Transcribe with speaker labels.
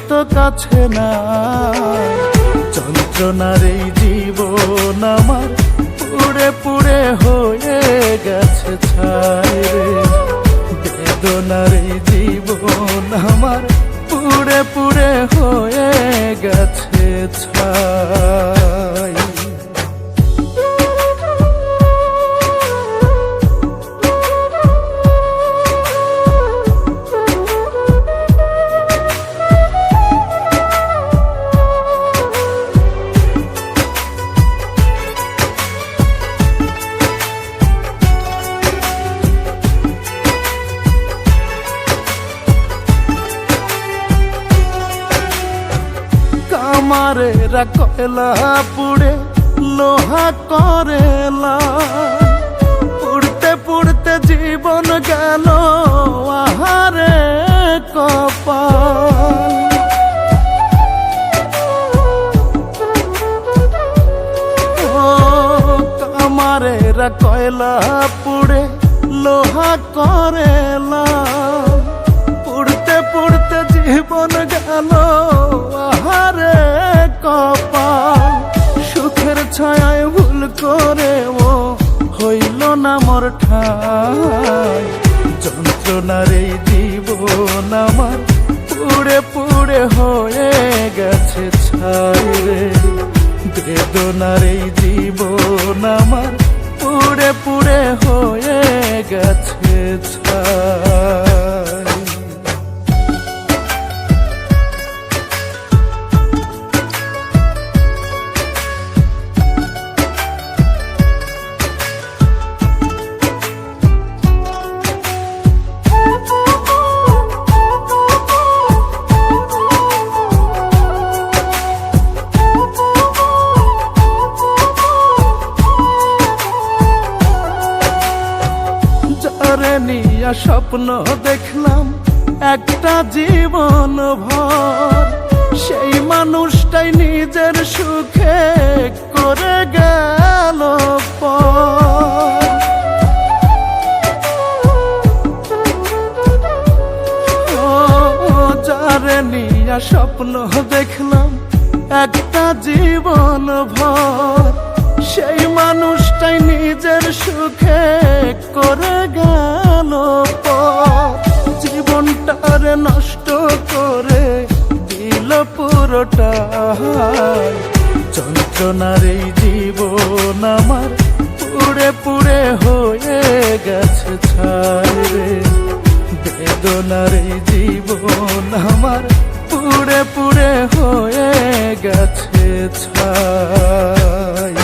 Speaker 1: তো কাছে না। যন্ত্রণার এই জীবন আমার পুড়ে পুড়ে হয়ে গেছে ছাই রে। বেদনার এই জীবন আমার পুড়ে পুড়ে হয়ে গেছে ছাই। আমারেরা কয়লা পুড়ে লোহা করেলা, পুড়তে পুড়তে জীবন গেল আহারে কপাল। আমারেরা কয়লা পুড়ে লোহা করেলা, পুড়তে পুড়তে জীবন গেল আহারে কপাল। সুখের ছায়ায় ভুল করে ও হইল না মোর ঠাই। যন্ত্রণার এই জীবন আমার পুড়ে পুড়ে হয়ে গেছে ছাই রে। বেদনার এই জীবন আমার পুড়ে পুড়ে হয়ে গেছে ছাই। নিয়া স্বপ্ন দেখলাম একটা জীবন ভর, সেই মানুষটাই নিজের সুখে করে গেল পর। যারে নিয়া স্বপ্ন দেখলাম একটা জীবন ভর, সেই মানুষটাই নিজের সুখে করে গেল পর। জীবনটারে নষ্ট করে দিল পুরোটাই। যন্ত্রণার এই জীবন আমার পুড়ে পুড়ে হয়ে গেছে ছাই রে। বেদনার এই জীবন আমার পুড়ে পুড়ে হয়ে গেছে ছাই।